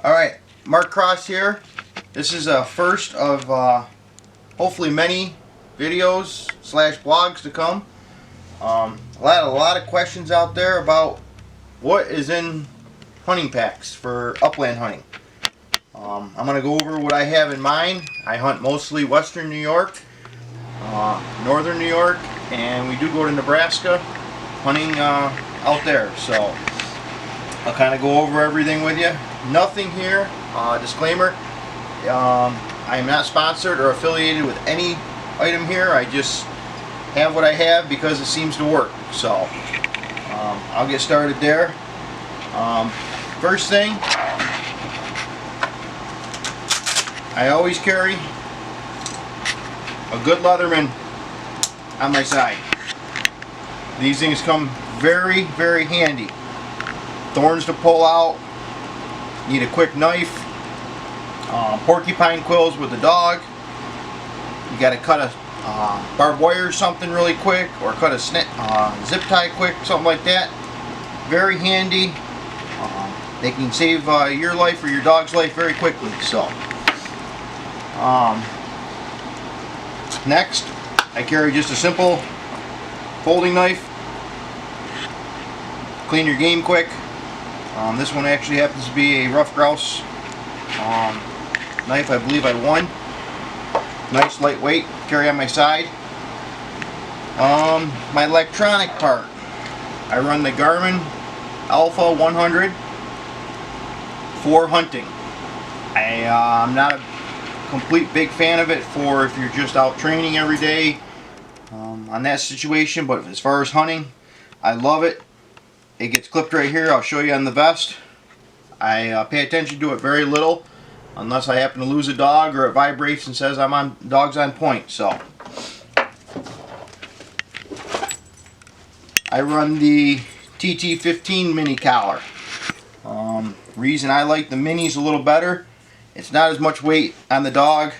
Alright, Mark Cross here. This is a first of hopefully many videos / blogs to come. A lot of questions out there about what is in hunting packs for upland hunting. I'm going to go over what I have in mind. I hunt mostly western New York, northern New York, and we do go to Nebraska hunting out there. So I'll kind of go over everything with you. Nothing here, disclaimer, I am not sponsored or affiliated with any item here. I just have what I have because it seems to work. So I'll get started there. First thing, I always carry a good Leatherman on my side. These things come very, very handy. Thorns to pull out, need a quick knife, porcupine quills with the dog. You got to cut a barbed wire or something really quick, or cut a zip tie quick, something like that. Very handy. They can save your life or your dog's life very quickly. So next, I carry just a simple folding knife. Clean your game quick. This one actually happens to be a rough grouse knife. I believe I won. Nice lightweight, carry on my side. My electronic part, I run the Garmin Alpha 100 for hunting. I'm not a complete big fan of it for if you're just out training every day on that situation, but as far as hunting, I love it. It gets clipped right here. I'll show you on the vest. I pay attention to it very little unless I happen to lose a dog or it vibrates and says dog's on point. So I run the TT15 mini collar. Reason I like the minis a little better, it's not as much weight on the dog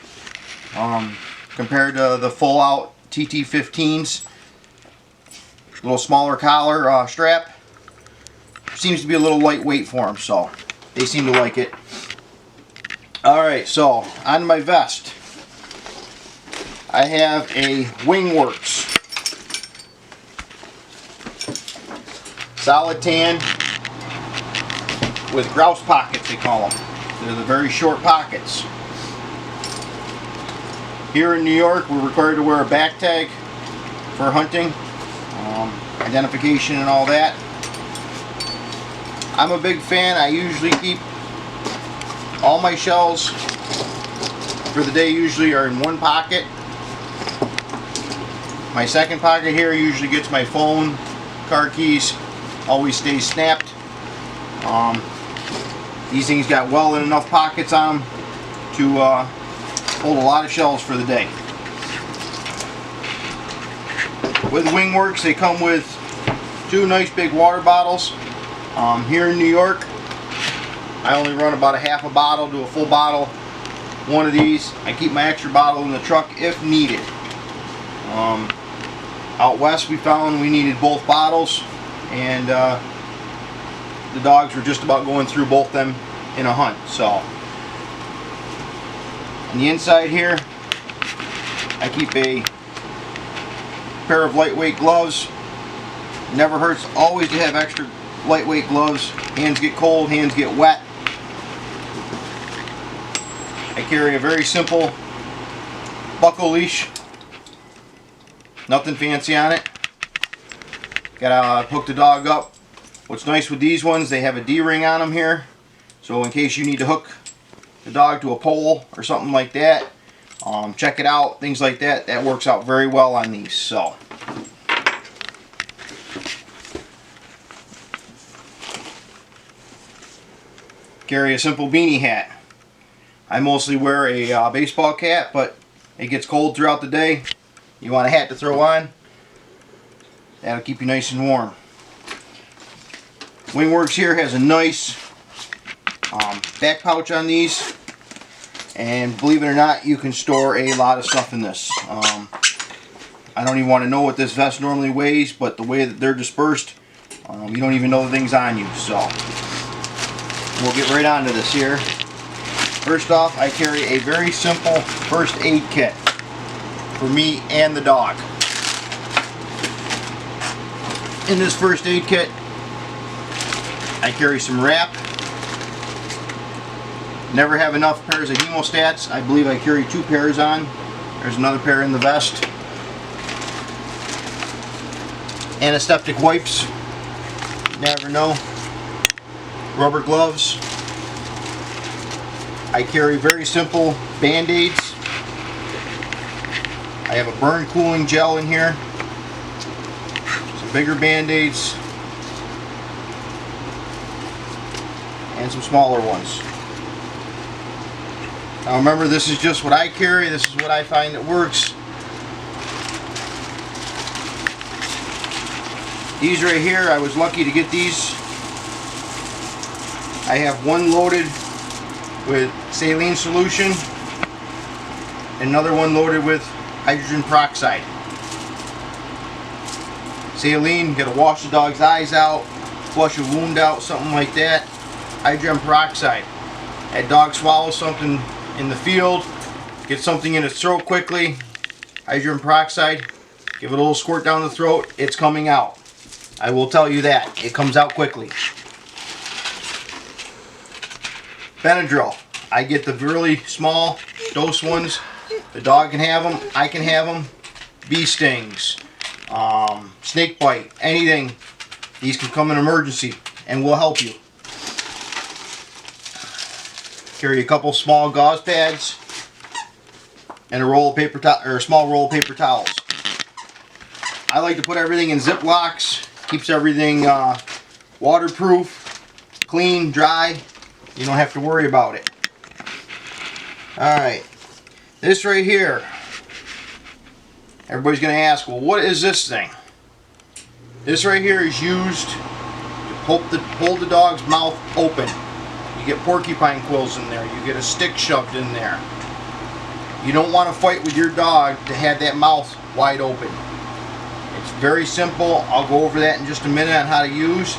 compared to the full out TT15s. A little smaller collar strap. Seems to be a little lightweight for them, so they seem to like it. Alright, so on my vest, I have a Wingworks solid tan with grouse pockets, they call them. They're the very short pockets. Here in New York, we're required to wear a back tag for hunting, identification and all that. I'm a big fan. I usually keep all my shells for the day usually are in one pocket. My second pocket here usually gets my phone, car keys, always stays snapped. These things got well in enough pockets on them to hold a lot of shells for the day. With Wingworks, they come with two nice big water bottles. Here in New York, I only run about a half a bottle to a full bottle. One of these. I keep my extra bottle in the truck if needed. Out west, we found we needed both bottles, and the dogs were just about going through both them in a hunt. So on the inside here, I keep a pair of lightweight gloves. Never hurts always to have extra lightweight gloves. Hands get cold, hands get wet. I carry a very simple buckle leash. Nothing fancy on it. Gotta hook the dog up. What's nice with these ones, they have a D-ring on them here. So in case you need to hook the dog to a pole or something like that, check it out, things like that. That works out very well on these. So carry a simple beanie hat. I mostly wear a baseball cap, but it gets cold throughout the day. You want a hat to throw on, that'll keep you nice and warm. Wingworks here has a nice back pouch on these, and believe it or not, you can store a lot of stuff in this. I don't even want to know what this vest normally weighs, but the way that they're dispersed, you don't even know the thing's on you. So We'll get right on to this here. First off, I carry a very simple first aid kit for me and the dog. In this first aid kit, I carry some wrap. Never have enough pairs of hemostats. I believe I carry 2 pairs on. There's another pair in the vest. Antiseptic wipes. Never know. Rubber gloves. I carry very simple band-aids. I have a burn cooling gel in here. Some bigger band-aids. And some smaller ones. Now remember, this is just what I carry. This is what I find that works. These right here, I was lucky to get these. I have one loaded with saline solution, another one loaded with hydrogen peroxide. Saline, you gotta wash the dog's eyes out, flush a wound out, something like that. Hydrogen peroxide. That dog swallows something in the field, get something in its throat quickly. Hydrogen peroxide, give it a little squirt down the throat, it's coming out. I will tell you that. It comes out quickly. Benadryl. I get the really small dose ones. The dog can have them. I can have them. Bee stings. Snake bite. Anything. These can come in emergency and will help you. Carry a couple small gauze pads and a roll of paper or a small roll of paper towels. I like to put everything in Ziplocs. Keeps everything waterproof, clean, dry. You don't have to worry about it. Alright, this right here, everybody's going to ask, well, what is this thing? This right here is used to hold the dog's mouth open. You get porcupine quills in there, you get a stick shoved in there. You don't want to fight with your dog to have that mouth wide open. It's very simple. I'll go over that in just a minute on how to use.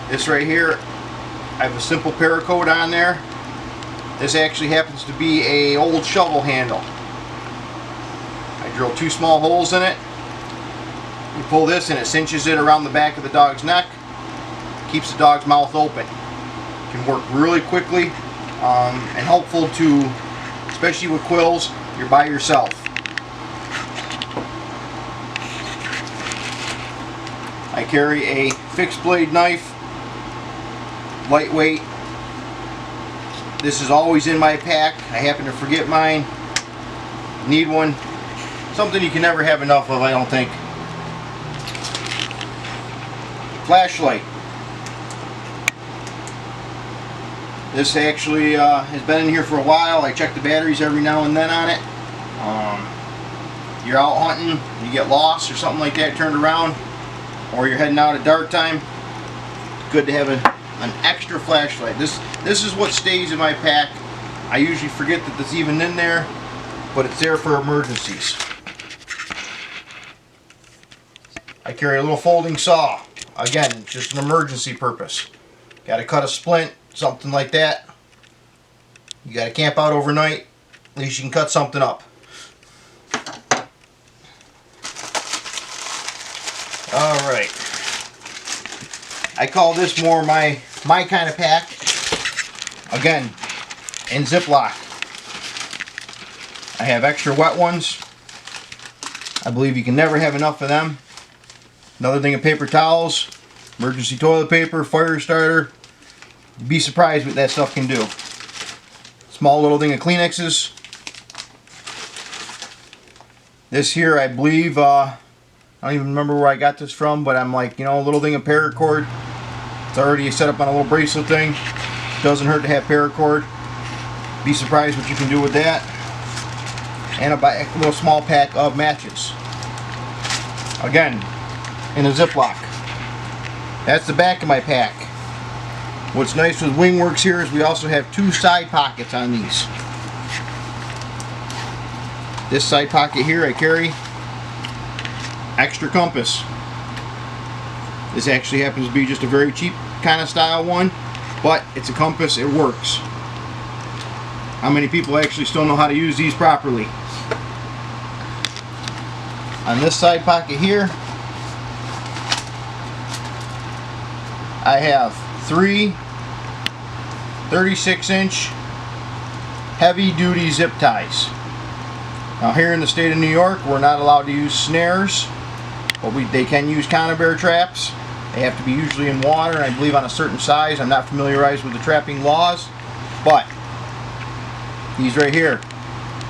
This right here, I have a simple paracord on there. This actually happens to be an old shovel handle. I drill 2 small holes in it. You pull this and it cinches it around the back of the dog's neck. Keeps the dog's mouth open. Can work really quickly and helpful to, especially with quills, you're by yourself. I carry a fixed blade knife, lightweight. This is always in my pack. I happen to forget mine. Need one. Something you can never have enough of, I don't think. Flashlight. This actually has been in here for a while. I check the batteries every now and then on it. You're out hunting, you get lost or something like that, turned around, or you're heading out at dark time, good to have an extra flashlight. This is what stays in my pack. I usually forget that it's even in there, but it's there for emergencies. I carry a little folding saw. Again, just an emergency purpose. Got to cut a splint, something like that. You got to camp out overnight, at least you can cut something up. Alright. I call this more my kind of pack. Again, in Ziploc. I have extra wet ones. I believe you can never have enough of them. Another thing of paper towels, emergency toilet paper, fire starter. You'd be surprised what that stuff can do. Small little thing of Kleenexes. This here, I believe, I don't even remember where I got this from, but I'm like, you know, a little thing of paracord. It's already set up on a little bracelet thing. Doesn't hurt to have paracord. Be surprised what you can do with that. And a little small pack of matches. Again, in a Ziploc. That's the back of my pack. What's nice with Wingworks here is we also have 2 side pockets on these. This side pocket here I carry extra compass. This actually happens to be just a very cheap kind of style one. but it's a compass, it works. How many people actually still know how to use these properly? On this side pocket here, I have 3 36-inch heavy-duty zip ties. Now here in the state of New York, we're not allowed to use snares, but they can use conibear traps. They have to be usually in water, and I believe on a certain size. I'm not familiarized with the trapping laws, but these right here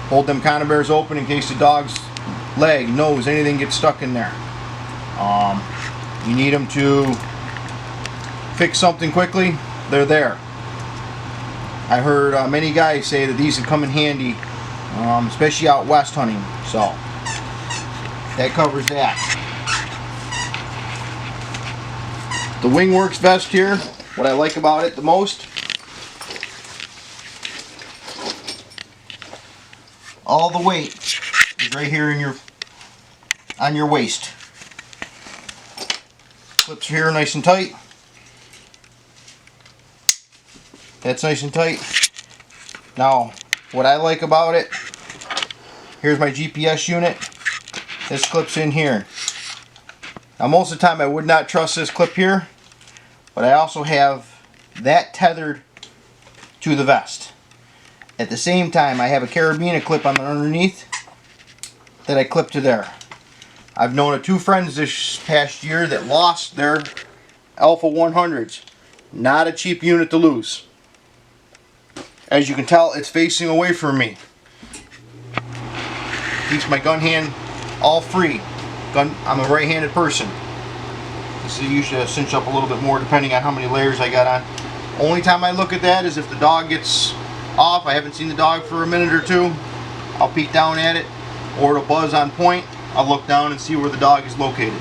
hold them conibears open in case the dog's leg, nose, anything gets stuck in there. You need them to fix something quickly, they're there. I heard many guys say that these would come in handy, especially out west hunting, so that covers that. The Wingworks vest here, what I like about it the most, all the weight is right here in on your waist. Clips here nice and tight. That's nice and tight. Now, what I like about it, here's my GPS unit. This clips in here. Now, most of the time I would not trust this clip here, but I also have that tethered to the vest. At the same time, I have a carabiner clip on the underneath that I clip to there. I've known of 2 friends this past year that lost their Alpha 100s. Not a cheap unit to lose. As you can tell, it's facing away from me. Keeps my gun hand all free. I'm a right-handed person. This is usually cinch up a little bit more depending on how many layers I got on. Only time I look at that is if the dog gets off, I haven't seen the dog for a minute or 2, I'll peek down at it, or it'll buzz on point, I'll look down and see where the dog is located.